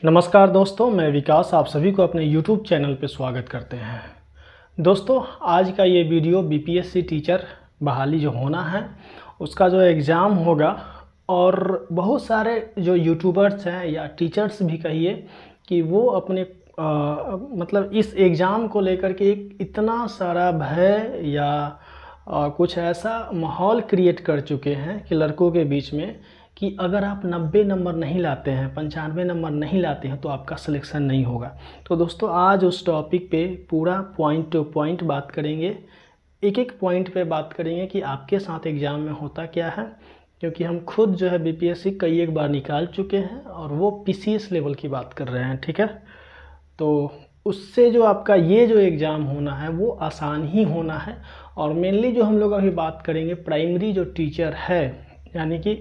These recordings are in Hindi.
नमस्कार दोस्तों, मैं विकास आप सभी को अपने YouTube चैनल पे स्वागत करते हैं। दोस्तों, आज का ये वीडियो बीपीएससी टीचर बहाली जो होना है उसका जो एग्ज़ाम होगा, और बहुत सारे जो यूट्यूबर्स हैं या टीचर्स भी कहिए कि वो अपने मतलब इस एग्ज़ाम को लेकर के एक इतना सारा भय या कुछ ऐसा माहौल क्रिएट कर चुके हैं कि लड़कों के बीच में कि अगर आप 90 नंबर नहीं लाते हैं, 95 नंबर नहीं लाते हैं तो आपका सिलेक्शन नहीं होगा। तो दोस्तों, आज उस टॉपिक पे पूरा पॉइंट टू पॉइंट बात करेंगे, एक एक पॉइंट पे बात करेंगे कि आपके साथ एग्ज़ाम में होता क्या है, क्योंकि हम खुद जो है बीपीएससी कई एक बार निकाल चुके हैं और वो पीसीएस लेवल की बात कर रहे हैं। ठीक है, तो उससे जो आपका ये जो एग्ज़ाम होना है वो आसान ही होना है। और मेनली जो हम लोग अभी बात करेंगे, प्राइमरी जो टीचर है, यानी कि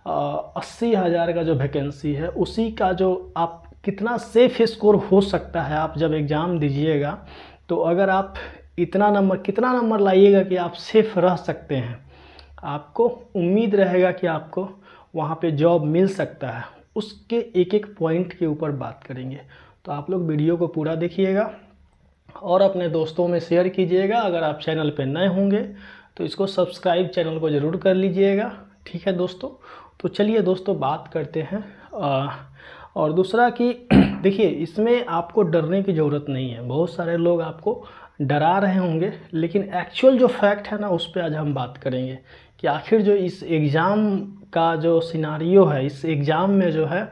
80,000 का जो वैकेंसी है उसी का जो आप कितना सेफ स्कोर हो सकता है आप जब एग्ज़ाम दीजिएगा। तो अगर आप कितना नंबर लाइएगा कि आप सेफ रह सकते हैं, आपको उम्मीद रहेगा कि आपको वहाँ पे जॉब मिल सकता है, उसके एक एक पॉइंट के ऊपर बात करेंगे। तो आप लोग वीडियो को पूरा देखिएगा और अपने दोस्तों में शेयर कीजिएगा। अगर आप चैनल पे नए होंगे तो इसको सब्सक्राइब चैनल को ज़रूर कर लीजिएगा। ठीक है दोस्तों, तो चलिए दोस्तों बात करते हैं। और दूसरा कि देखिए, इसमें आपको डरने की ज़रूरत नहीं है। बहुत सारे लोग आपको डरा रहे होंगे, लेकिन एक्चुअल जो फैक्ट है ना उस पर आज हम बात करेंगे कि आखिर जो इस एग्ज़ाम का जो सिनारियो है, इस एग्ज़ाम में जो है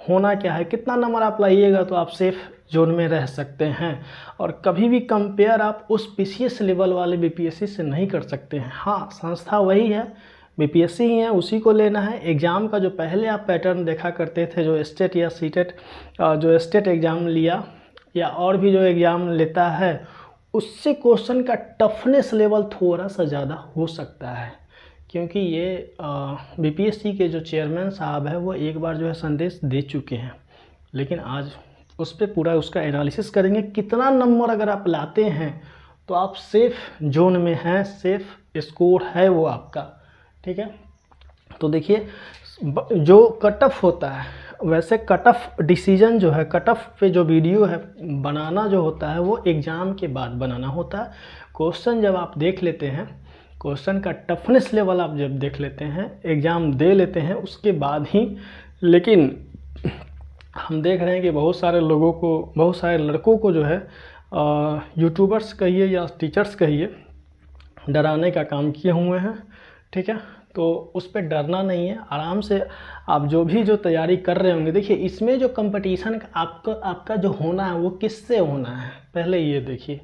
होना क्या है, कितना नंबर आप लाइएगा तो आप सेफ जोन में रह सकते हैं। और कभी भी कंपेयर आप उस पीसीएस लेवल वाले बीपीएससी से नहीं कर सकते हैं। हाँ, संस्था वही है, बीपीएससी ही है, उसी को लेना है। एग्ज़ाम का जो पहले आप पैटर्न देखा करते थे, जो स्टेट या सीटेट जो स्टेट एग्ज़ाम लिया या और भी जो एग्ज़ाम लेता है, उससे क्वेश्चन का टफनेस लेवल थोड़ा सा ज़्यादा हो सकता है, क्योंकि ये बीपीएससी के जो चेयरमैन साहब है वो एक बार जो है संदेश दे चुके हैं। लेकिन आज उस पर पूरा उसका एनालिसिस करेंगे। कितना नंबर अगर आप लाते हैं तो आप सेफ जोन में हैं, सेफ स्कोर है वो आपका। ठीक है, तो देखिए, जो कट ऑफ होता है, वैसे कट ऑफ डिसीजन जो है, कट ऑफ पे जो वीडियो है बनाना जो होता है वो एग्ज़ाम के बाद बनाना होता है। क्वेश्चन जब आप देख लेते हैं, क्वेश्चन का टफनेस लेवल आप जब देख लेते हैं, एग्ज़ाम दे लेते हैं, उसके बाद ही। लेकिन हम देख रहे हैं कि बहुत सारे लोगों को, बहुत सारे लड़कों को जो है यूट्यूबर्स कहिए या टीचर्स कहिए, डराने का काम किए हुए हैं। ठीक है, तो उस पर डरना नहीं है, आराम से आप जो तैयारी कर रहे होंगे। देखिए, इसमें जो कंपटीशन आपका जो होना है वो किससे होना है, पहले ये देखिए।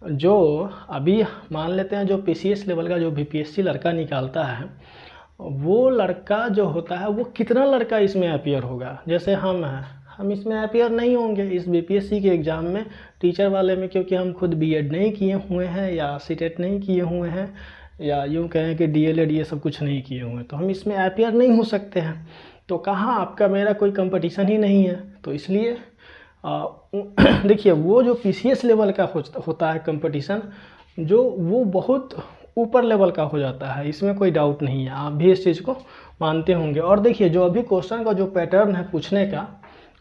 जो अभी मान लेते हैं जो पीसीएस लेवल का जो बीपीएससी लड़का निकालता है, वो लड़का जो होता है वो कितना लड़का इसमें अपीयर होगा। जैसे हम हैं, हम इसमें अपीयर नहीं होंगे इस बीपीएससी के एग्ज़ाम में, टीचर वाले में, क्योंकि हम खुद बीएड नहीं किए हुए हैं या सीटेट नहीं किए हुए हैं, या यूँ कहें कि डीएलएड ये सब कुछ नहीं किए हुए हैं, तो हम इसमें अपीयर नहीं हो सकते हैं। तो कहाँ आपका मेरा कोई कंपटीशन ही नहीं है। तो इसलिए देखिए, वो जो पीसीएस लेवल का होता है कंपटीशन, जो वो बहुत ऊपर लेवल का हो जाता है, इसमें कोई डाउट नहीं है, आप भी इस चीज़ को मानते होंगे। और देखिए, जो अभी क्वेश्चन का जो पैटर्न है पूछने का,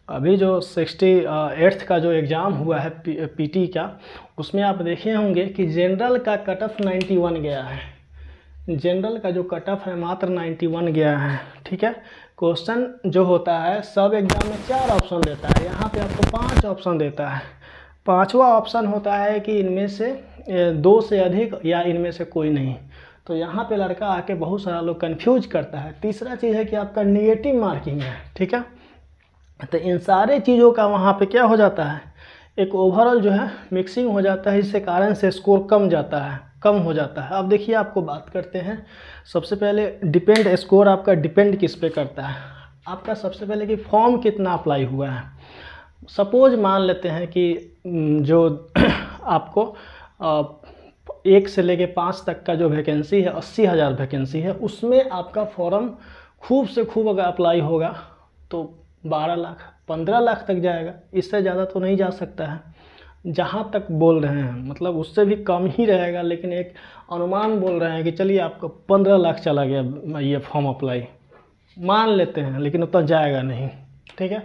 अभी जो 68th का जो एग्ज़ाम हुआ है पीटी का, उसमें आप देखे होंगे कि जनरल का कट ऑफ 91 गया है। जनरल का जो कट ऑफ है मात्र 91 गया है। ठीक है, क्वेश्चन जो होता है सब एग्ज़ाम में 4 ऑप्शन देता है, यहाँ पे आपको 5 ऑप्शन देता है। 5वां ऑप्शन होता है कि इनमें से 2 से अधिक या इनमें से कोई नहीं। तो यहाँ पे लड़का आके बहुत सारा लोग कंफ्यूज करता है। तीसरा चीज़ है कि आपका नेगेटिव मार्किंग है। ठीक है, तो इन सारे चीज़ों का वहाँ पे क्या हो जाता है, एक ओवरऑल जो है मिक्सिंग हो जाता है, इससे कारण से स्कोर कम हो जाता है। अब देखिए, आपको बात करते हैं सबसे पहले स्कोर आपका डिपेंड किस पे करता है। आपका सबसे पहले कि फॉर्म कितना अप्लाई हुआ है। सपोज मान लेते हैं कि जो आपको 1 से लेके 5 तक का जो वैकेंसी है, 80,000 वैकेंसी है, उसमें आपका फॉर्म खूब से खूब अगर अप्लाई होगा तो 12 लाख 15 लाख तक जाएगा, इससे ज़्यादा तो नहीं जा सकता है। जहाँ तक बोल रहे हैं, मतलब उससे भी कम ही रहेगा, लेकिन एक अनुमान बोल रहे हैं कि चलिए आपको 15 लाख चला गया ये फॉर्म अप्लाई, मान लेते हैं, लेकिन उतना जाएगा नहीं। ठीक है,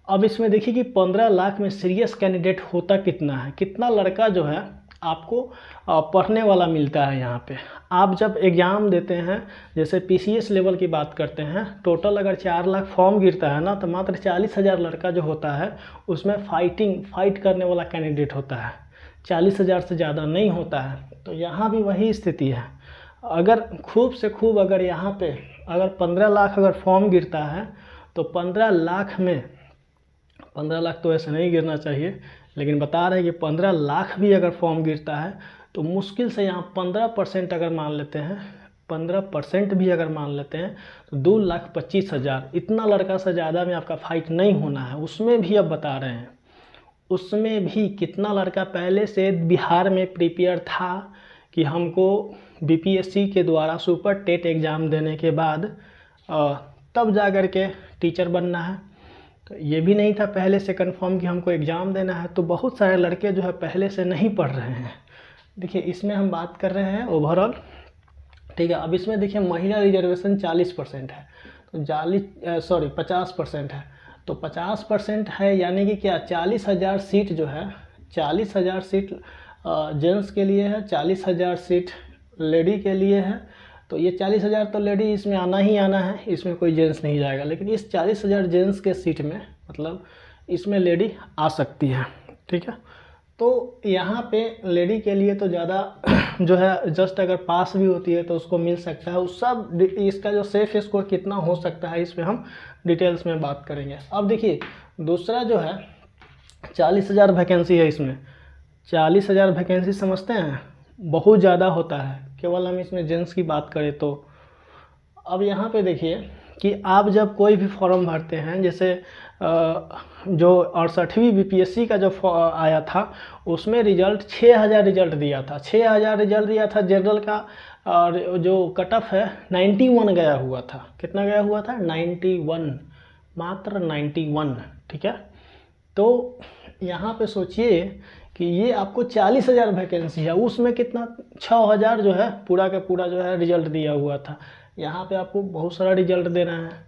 अब इसमें देखिए कि 15 लाख में सीरियस कैंडिडेट होता कितना है, कितना लड़का जो है आपको पढ़ने वाला मिलता है। यहाँ पे आप जब एग्ज़ाम देते हैं, जैसे पीसीएस लेवल की बात करते हैं, टोटल अगर 4 लाख फॉर्म गिरता है ना, तो मात्र 40,000 लड़का जो होता है उसमें फाइट करने वाला कैंडिडेट होता है, 40,000 से ज़्यादा नहीं होता है। तो यहाँ भी वही स्थिति है। अगर खूब से खूब अगर यहाँ पे अगर 15 लाख अगर फॉर्म गिरता है, तो 15 लाख में 15 लाख तो ऐसे नहीं गिरना चाहिए, लेकिन बता रहे हैं कि 15 लाख भी अगर फॉर्म गिरता है तो मुश्किल से यहाँ 15% अगर मान लेते हैं, 15% भी अगर मान लेते हैं तो 2,25,000, इतना लड़का से ज़्यादा में आपका फाइट नहीं होना है। उसमें भी अब बता रहे हैं, उसमें भी कितना लड़का पहले से बिहार में प्रिपेयर था कि हमको बीपीएससी के द्वारा सुपर टेट एग्ज़ाम देने के बाद तब जा कर के टीचर बनना है। तो ये भी नहीं था पहले से कंफर्म कि हमको एग्ज़ाम देना है। तो बहुत सारे लड़के जो है पहले से नहीं पढ़ रहे हैं। देखिए इसमें हम बात कर रहे हैं ओवरऑल, ठीक है। अब इसमें देखिए महिला रिजर्वेशन 40% है, तो 50% है, तो 50% है, यानी कि क्या 40,000 सीट जो है, 40,000 सीट जेंट्स के लिए है, 40,000 सीट लेडी के लिए है। तो ये 40,000 तो लेडी इसमें आना ही आना है, इसमें कोई जेंट्स नहीं जाएगा। लेकिन इस 40,000 जेंट्स के सीट में मतलब इसमें लेडी आ सकती है, ठीक है। तो यहाँ पे लेडी के लिए तो ज़्यादा जो है जस्ट अगर पास भी होती है तो उसको मिल सकता है। उस सब इसका जो सेफ स्कोर कितना हो सकता है इस पर हम डिटेल्स में बात करेंगे। अब देखिए दूसरा जो है 40,000 वैकेंसी है, इसमें 40,000 वैकेंसी समझते हैं बहुत ज़्यादा होता है, केवल हम इसमें जेंट्स की बात करें तो। अब यहाँ पे देखिए कि आप जब कोई भी फॉर्म भरते हैं, जैसे जो 68वीं बीपीएससी का जो आया था उसमें रिजल्ट 6,000 रिजल्ट दिया था, 6,000 रिजल्ट दिया था जनरल का, और जो कट ऑफ है 91 गया हुआ था। कितना गया हुआ था? 91, मात्र 91, ठीक है। तो यहाँ पे सोचिए कि ये आपको 40,000 वैकेंसी है, उसमें कितना 6,000 जो है पूरा का पूरा जो है रिजल्ट दिया हुआ था। यहाँ पे आपको बहुत सारा रिजल्ट देना है।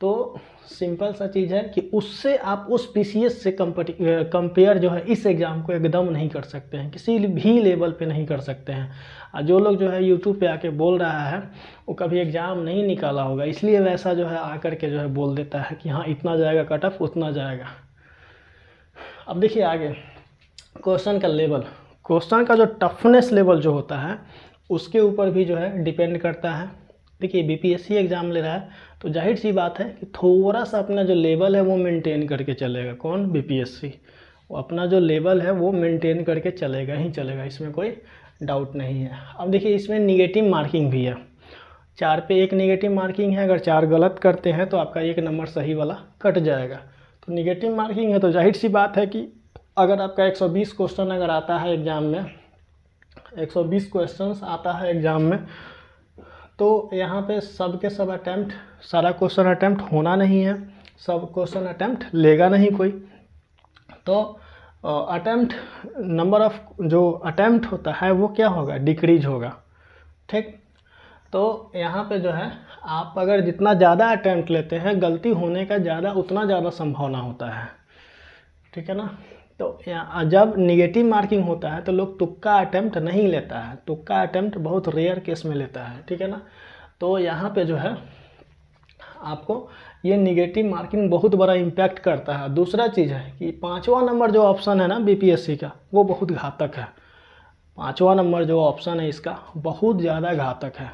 तो सिंपल सा चीज़ है कि उससे आप उस पीसीएस से कंपेयर जो है इस एग्ज़ाम को एकदम नहीं कर सकते हैं, किसी भी लेवल पे नहीं कर सकते हैं। और जो लोग जो है यूट्यूब पे आके बोल रहा है वो कभी एग्ज़ाम नहीं निकाला होगा, इसलिए वैसा जो है आकर के जो है बोल देता है कि हाँ इतना जाएगा कट ऑफ, उतना जाएगा। अब देखिए आगे क्वेश्चन का लेवल, क्वेश्चन का जो टफनेस लेवल जो होता है उसके ऊपर भी जो है डिपेंड करता है। देखिए बीपीएससी एग्ज़ाम ले रहा है तो जाहिर सी बात है कि थोड़ा सा अपना जो लेवल है वो मेंटेन करके चलेगा। कौन? बीपीएससी। वो अपना जो लेवल है वो मेंटेन करके चलेगा ही चलेगा, इसमें कोई डाउट नहीं है। अब देखिए इसमें निगेटिव मार्किंग भी है, 4 पे 1 निगेटिव मार्किंग है। अगर 4 गलत करते हैं तो आपका 1 नंबर सही वाला कट जाएगा। तो निगेटिव मार्किंग है तो जाहिर सी बात है कि अगर आपका 120 क्वेश्चन अगर आता है एग्ज़ाम में, 120 क्वेश्चंस आता है एग्ज़ाम में, तो यहाँ पे सब के सब अटैम्प्ट, सारा क्वेश्चन अटैम्प्ट होना नहीं है, सब क्वेश्चन अटैम्प्ट लेगा नहीं कोई। तो अटैम्प्ट नंबर ऑफ जो अटैम्प्ट होता है वो क्या होगा? डिक्रीज होगा, ठीक। तो यहाँ पे जो है आप अगर जितना ज़्यादा अटैम्प्ट लेते हैं गलती होने का उतना ज़्यादा संभावना होता है, ठीक है ना। तो यहाँ जब निगेटिव मार्किंग होता है तो लोग तुक्का अटैम्प्ट नहीं लेता है, तुक्का अटैम्प्ट बहुत रेयर केस में लेता है, ठीक है ना। तो यहाँ पे जो है आपको ये निगेटिव मार्किंग बहुत बड़ा इम्पैक्ट करता है। दूसरा चीज़ है कि 5वां नंबर जो ऑप्शन है ना बीपीएससी का, वो बहुत घातक है। 5वां नंबर जो ऑप्शन है इसका बहुत ज़्यादा घातक है।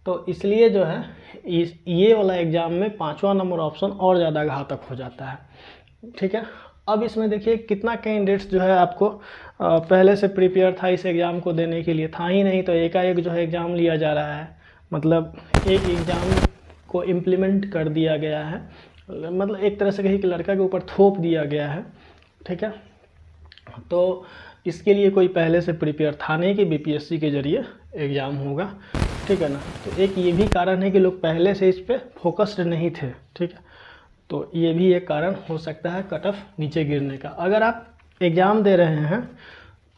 तो इसलिए जो है ये वाला एग्ज़ाम में 5वां नंबर ऑप्शन और ज़्यादा घातक हो जाता है, ठीक है। अब इसमें देखिए कितना कैंडिडेट्स जो है आपको पहले से प्रिपेयर था इस एग्ज़ाम को देने के लिए, था ही नहीं तो एकाएक जो है एग्ज़ाम लिया जा रहा है। मतलब एक एग्ज़ाम को इम्प्लीमेंट कर दिया गया है, मतलब एक तरह से कहीं कि लड़का के ऊपर थोप दिया गया है, ठीक है। तो इसके लिए कोई पहले से प्रिपेयर था नहीं कि बीपीएससी के ज़रिए एग्ज़ाम होगा, ठीक है ना। तो एक ये भी कारण है कि लोग पहले से इस पर फोकस्ड नहीं थे, ठीक है। तो ये भी एक कारण हो सकता है कट ऑफ नीचे गिरने का। अगर आप एग्ज़ाम दे रहे हैं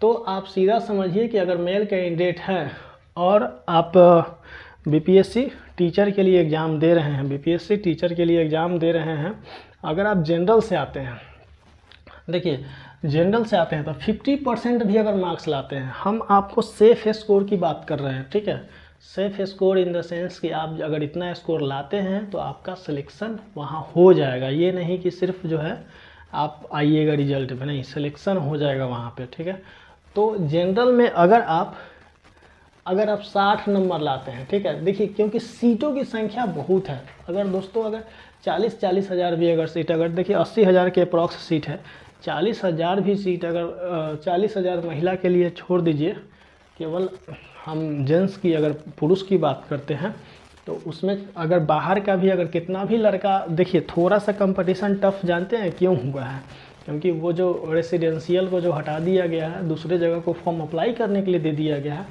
तो आप सीधा समझिए कि अगर मेल कैंडिडेट हैं और आप बीपीएससी टीचर के लिए एग्ज़ाम दे रहे हैं, बीपीएससी टीचर के लिए एग्ज़ाम दे रहे हैं, अगर आप जनरल से आते हैं, देखिए जनरल से आते हैं तो 50% भी अगर मार्क्स लाते हैं, हम आपको सेफ स्कोर की बात कर रहे हैं, ठीक है। Safe score in the sense कि आप अगर इतना स्कोर लाते हैं तो आपका सिलेक्शन वहाँ हो जाएगा। ये नहीं कि सिर्फ जो है आप आइएगा रिजल्ट में, नहीं, सिलेक्शन हो जाएगा वहाँ पे, ठीक है। तो जनरल में अगर आप 60 नंबर लाते हैं, ठीक है, देखिए क्योंकि सीटों की संख्या बहुत है। अगर दोस्तों अगर 40 हज़ार भी अगर सीट, अगर देखिए 80 हज़ार के अप्रॉक्स सीट है, 40 हज़ार भी सीट अगर 40 हज़ार महिला के लिए छोड़ दीजिए, केवल हम जेंट्स की अगर पुरुष की बात करते हैं तो उसमें अगर बाहर का भी अगर कितना भी लड़का, देखिए थोड़ा सा कंपटीशन टफ जानते हैं क्यों हुआ है, क्योंकि वो जो रेसिडेंशियल को जो हटा दिया गया है, दूसरे जगह को फॉर्म अप्लाई करने के लिए दे दिया गया है,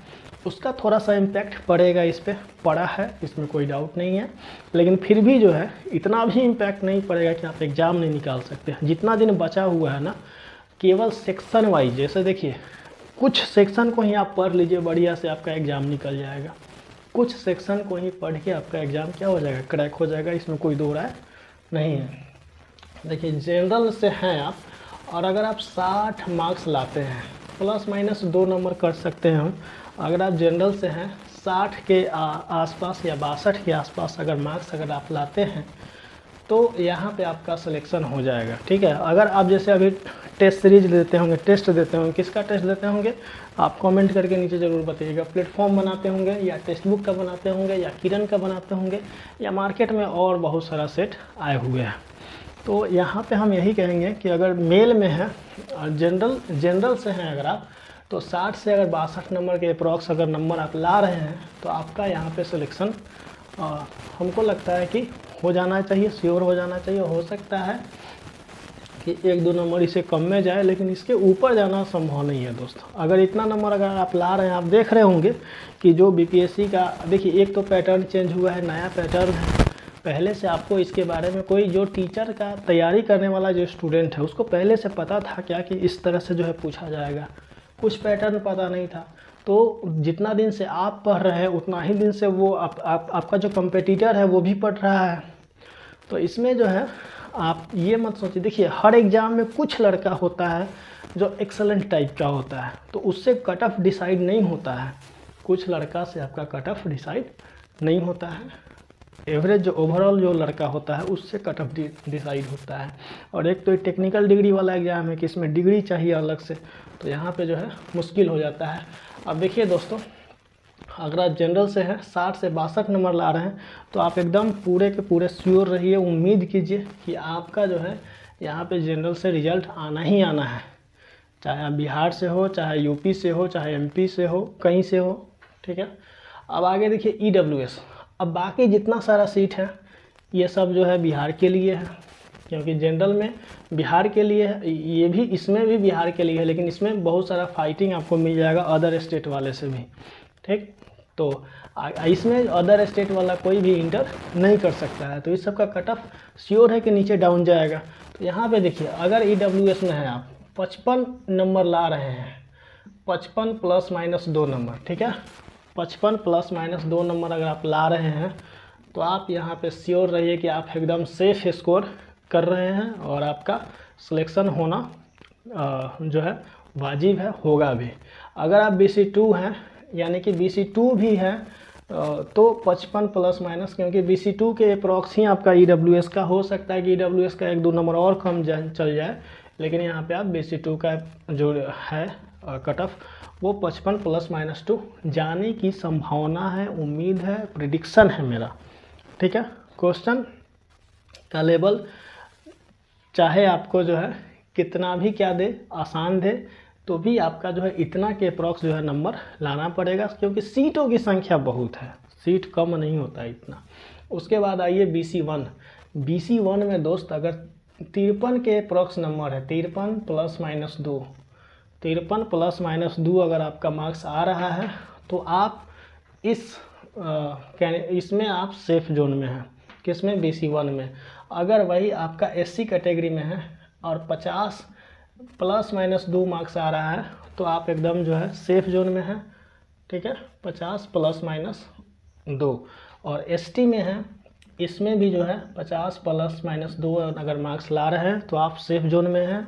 उसका थोड़ा सा इम्पैक्ट पड़ेगा, इस पर पड़ा है, इसमें कोई डाउट नहीं है। लेकिन फिर भी जो है इतना भी इम्पैक्ट नहीं पड़ेगा कि आप एग्ज़ाम नहीं निकाल सकते। जितना दिन बचा हुआ है ना, केवल सेक्शन वाइज, जैसे देखिए कुछ सेक्शन को ही आप पढ़ लीजिए, बढ़िया से आपका एग्ज़ाम निकल जाएगा। कुछ सेक्शन को ही पढ़ के आपका एग्ज़ाम क्या हो जाएगा, क्रैक हो जाएगा, इसमें कोई दो राय नहीं है। देखिए जनरल से हैं आप, और अगर आप 60 मार्क्स लाते हैं, प्लस माइनस 2 नंबर कर सकते हैं हम, अगर आप जनरल से हैं 60 के आसपास या 62 के आसपास अगर मार्क्स अगर आप लाते हैं तो यहाँ पे आपका सिलेक्शन हो जाएगा, ठीक है। अगर आप जैसे अभी टेस्ट सीरीज देते होंगे, टेस्ट देते होंगे, किसका टेस्ट देते होंगे आप कमेंट करके नीचे ज़रूर बताइएगा। प्लेटफॉर्म बनाते होंगे या टेक्स्ट बुक का बनाते होंगे या किरण का बनाते होंगे या मार्केट में और बहुत सारा सेट आए हुए हैं। तो यहाँ पे हम यही कहेंगे कि अगर मेल में है और जनरल से हैं अगर आप, तो 60 से अगर 62 नंबर के अप्रॉक्स अगर नंबर आप ला रहे हैं तो आपका यहाँ पे सिलेक्शन हमको लगता है कि हो जाना चाहिए, श्योर हो जाना चाहिए। हो सकता है कि 1-2 नंबर इसे कम में जाए, लेकिन इसके ऊपर जाना संभव नहीं है दोस्तों। अगर इतना नंबर अगर आप ला रहे हैं, आप देख रहे होंगे कि जो बीपीएससी का, देखिए एक तो पैटर्न चेंज हुआ है, नया पैटर्न है। पहले से आपको इसके बारे में कोई जो टीचर का तैयारी करने वाला जो स्टूडेंट है उसको पहले से पता था क्या कि इस तरह से जो है पूछा जाएगा, कुछ पैटर्न पता नहीं था। तो जितना दिन से आप पढ़ रहे हैं उतना ही दिन से वो आपका जो कंपेटिटर है वो भी पढ़ रहा है। तो इसमें जो है आप ये मत सोचिए, देखिए हर एग्ज़ाम में कुछ लड़का होता है जो एक्सेलेंट टाइप का होता है, तो उससे कट ऑफ डिसाइड नहीं होता है। कुछ लड़का से आपका कट ऑफ डिसाइड नहीं होता है। एवरेज जो ओवरऑल जो लड़का होता है उससे कट ऑफ डिसाइड होता है। और एक तो टेक्निकल डिग्री वाला एग्ज़ाम है कि इसमें डिग्री चाहिए अलग से, तो यहाँ पे जो है मुश्किल हो जाता है। अब देखिए दोस्तों, अगर आप जनरल से हैं 60 से 62 नंबर ला रहे हैं तो आप एकदम पूरे के पूरे श्योर रहिए, उम्मीद कीजिए कि आपका जो है यहाँ पे जनरल से रिज़ल्ट आना ही आना है। चाहे आप बिहार से हो, चाहे यूपी से हो, चाहे एमपी से हो, कहीं से हो, ठीक है। अब आगे देखिए ईडब्ल्यूएस। अब बाकी जितना सारा सीट है ये सब जो है बिहार के लिए है, क्योंकि जनरल में बिहार के लिए है, ये भी इसमें भी बिहार के लिए है, लेकिन इसमें बहुत सारा फाइटिंग आपको मिल जाएगा अदर स्टेट वाले से भी, ठीक। तो इसमें अदर स्टेट वाला कोई भी इंटर नहीं कर सकता है, तो इस सब का कट ऑफ श्योर है कि नीचे डाउन जाएगा। तो यहाँ पे देखिए अगर ईडब्ल्यूएस में है आप 55 नंबर ला रहे हैं, 55 प्लस माइनस 2 नंबर, ठीक है, 55 प्लस माइनस 2 नंबर अगर आप ला रहे हैं तो आप यहाँ पे श्योर रहिए कि आप एकदम सेफ स्कोर कर रहे हैं और आपका सिलेक्शन होना जो है वाजिब है, होगा भी। अगर आप BC2 हैं, यानी कि BC2 भी है तो 55 प्लस माइनस, क्योंकि BC2 के अप्रॉक्स ही आपका ईडब्ल्यूएस का हो सकता है कि ईडब्ल्यूएस का 1-2 नंबर और कम चल जाए, लेकिन यहाँ पे आप BC2 का जो है कट ऑफ वो 55 प्लस माइनस 2 जाने की संभावना है, उम्मीद है, प्रिडिक्शन है मेरा, ठीक है। क्वेश्चन का लेवल चाहे आपको जो है कितना भी क्या दे, आसान दे, तो भी आपका जो है इतना के अप्रॉक्स जो है नंबर लाना पड़ेगा, क्योंकि सीटों की संख्या बहुत है, सीट कम नहीं होता है इतना। उसके बाद आइए BC1। BC1 में दोस्त अगर 53 के अप्रॉक्स नंबर है, 53 प्लस माइनस 2, 53 प्लस माइनस 2 अगर आपका मार्क्स आ रहा है तो आप इसमें आप सेफ जोन में हैं। किसमें? BC1 में। अगर वही आपका SC कैटेगरी में है और 50 प्लस माइनस 2 मार्क्स आ रहा है तो आप एकदम जो है सेफ जोन में है, ठीक है, 50 प्लस माइनस 2। और ST में है, इसमें भी जो है 50 ±2 अगर मार्क्स ला रहे हैं तो आप सेफ जोन में हैं।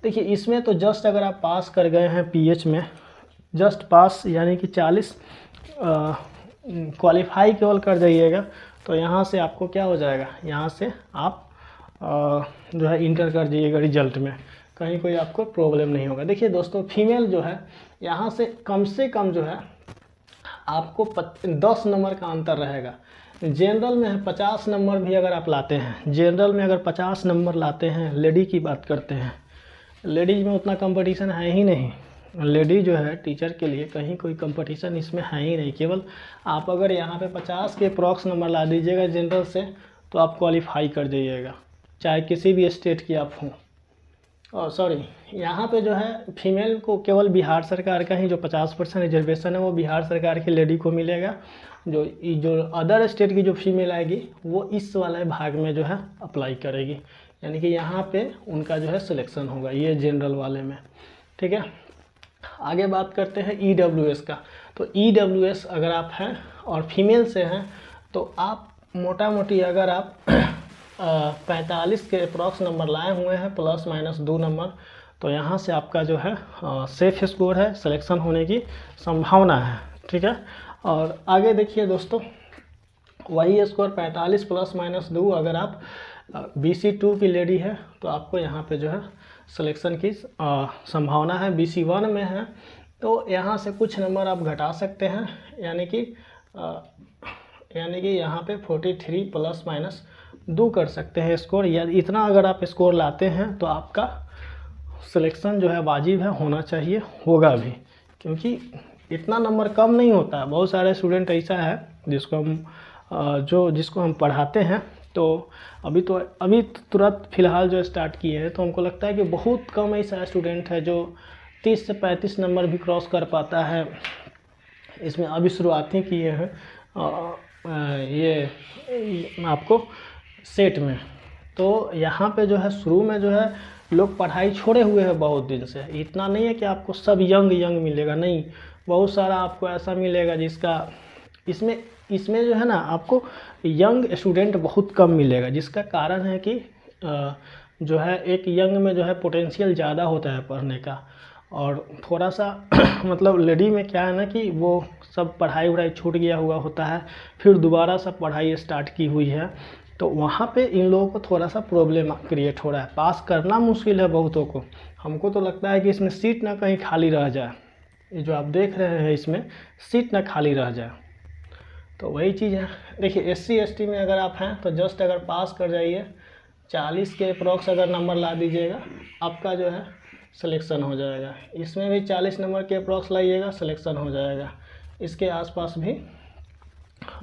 देखिए इसमें तो जस्ट अगर आप पास कर गए हैं PH में, जस्ट पास यानी कि 40 क्वालिफाई केवल कर जाइएगा, तो यहाँ से आपको क्या हो जाएगा, यहाँ से आप जो है इंटर कर जाइएगा रिजल्ट में, कहीं कोई आपको प्रॉब्लम नहीं होगा। देखिए दोस्तों, फीमेल जो है यहाँ से कम जो है आपको 10 नंबर का अंतर रहेगा। जनरल में 50 नंबर भी अगर आप लाते हैं, जनरल में अगर 50 नंबर लाते हैं, लेडी की बात करते हैं, लेडीज में उतना कंपटीशन है ही नहीं। लेडी जो है टीचर के लिए कहीं कोई कंपटीशन इसमें है ही नहीं। केवल आप अगर यहाँ पे 50 के अप्रॉक्स नंबर ला दीजिएगा जनरल से, तो आप क्वालिफाई कर जाइएगा, चाहे किसी भी स्टेट की आप हों। और सॉरी, यहाँ पे जो है फीमेल को केवल बिहार सरकार का ही जो 50% रिजर्वेशन है वो बिहार सरकार की लेडी को मिलेगा। जो अदर स्टेट की जो फीमेल आएगी वो इस वाले भाग में जो है अप्लाई करेगी, यानी कि यहाँ पे उनका जो है सिलेक्शन होगा, ये जनरल वाले में। ठीक है, आगे बात करते हैं EWS का। तो EWS अगर आप हैं और फीमेल से हैं तो आप मोटा मोटी अगर आप 45 के अप्रॉक्स नंबर लाए हुए हैं ±2 नंबर, तो यहाँ से आपका जो है सेफ स्कोर है, सिलेक्शन होने की संभावना है। ठीक है, और आगे देखिए दोस्तों, वही स्कोर 45 ±2 अगर आप BC2 की लेडी है तो आपको यहाँ पे जो है सिलेक्शन की संभावना है। BC1 में है तो यहाँ से कुछ नंबर आप घटा सकते हैं, यानी कि यहाँ पे 43 ±2 कर सकते हैं स्कोर। या इतना अगर आप स्कोर लाते हैं तो आपका सिलेक्शन जो है वाजिब है, होना चाहिए, होगा भी, क्योंकि इतना नंबर कम नहीं होता है। बहुत सारे स्टूडेंट ऐसा है जिसको हम पढ़ाते हैं, तो अभी तुरंत फ़िलहाल जो स्टार्ट किए हैं, तो हमको लगता है कि बहुत कम ऐसा स्टूडेंट है जो 30 से 35 नंबर भी क्रॉस कर पाता है। इसमें अभी शुरुआती किए हैं ये आपको सेट में, तो यहाँ पे जो है शुरू में जो है लोग पढ़ाई छोड़े हुए हैं बहुत दिन से। इतना नहीं है कि आपको सब यंग मिलेगा, नहीं, बहुत सारा आपको ऐसा मिलेगा जिसका इसमें जो है ना आपको यंग स्टूडेंट बहुत कम मिलेगा, जिसका कारण है कि जो है एक यंग में जो है पोटेंशियल ज़्यादा होता है पढ़ने का, और थोड़ा सा मतलब लेडी में क्या है ना कि वो सब पढ़ाई छूट गया हुआ होता है, फिर दोबारा सब पढ़ाई स्टार्ट की हुई है, तो वहाँ पे इन लोगों को थोड़ा सा प्रॉब्लम क्रिएट हो रहा है। पास करना मुश्किल है बहुतों को। हमको तो लगता है कि इसमें सीट ना कहीं खाली रह जाए, ये जो आप देख रहे हैं इसमें सीट ना खाली रह जाए, तो वही चीज़ है। देखिए SC ST में अगर आप हैं तो जस्ट अगर पास कर जाइए, 40 के अप्रॉक्स अगर नंबर ला दीजिएगा, आपका जो है सिलेक्शन हो जाएगा। इसमें भी 40 नंबर के अप्रॉक्स लाइएगा, सिलेक्शन हो जाएगा। इसके आसपास भी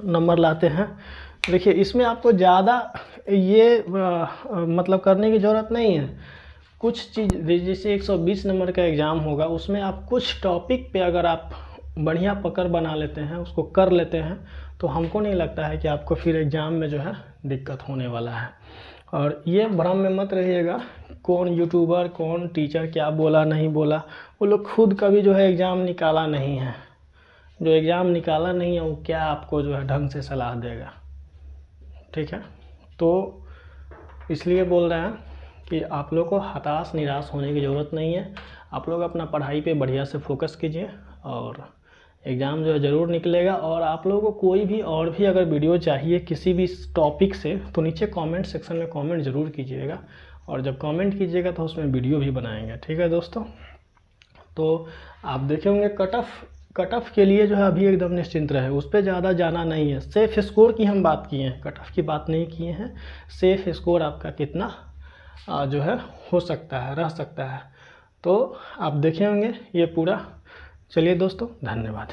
नंबर लाते हैं। देखिए इसमें आपको ज़्यादा ये मतलब करने की ज़रूरत नहीं है। कुछ चीज़ जैसे 120 नंबर का एग्ज़ाम होगा, उसमें आप कुछ टॉपिक पे अगर आप बढ़िया पकड़ बना लेते हैं, उसको कर लेते हैं, तो हमको नहीं लगता है कि आपको फिर एग्ज़ाम में जो है दिक्कत होने वाला है। और ये भ्रम में मत रहिएगा, कौन यूट्यूबर कौन टीचर क्या बोला नहीं बोला, वो लोग खुद कभी जो है एग्ज़ाम निकाला नहीं है। जो एग्ज़ाम निकाला नहीं है वो क्या आपको जो है ढंग से सलाह देगा। ठीक है, तो इसलिए बोल रहे हैं कि आप लोग को हताश निराश होने की ज़रूरत नहीं है। आप लोग अपना पढ़ाई पे बढ़िया से फोकस कीजिए और एग्ज़ाम जो है ज़रूर निकलेगा। और आप लोगों को कोई भी और भी अगर वीडियो चाहिए किसी भी टॉपिक से, तो नीचे कमेंट सेक्शन में कमेंट ज़रूर कीजिएगा, और जब कमेंट कीजिएगा तो उसमें वीडियो भी बनाएंगे। ठीक है दोस्तों, तो आप देखेंगे कट ऑफ के लिए जो है अभी एकदम निश्चिंत रहे, उस पर ज़्यादा जाना नहीं है। सेफ स्कोर की हम बात किए हैं, कट ऑफ की बात नहीं किए हैं। सेफ स्कोर आपका कितना जो है हो सकता है, रह सकता है, तो आप देखे होंगे ये पूरा। चलिए दोस्तों, धन्यवाद।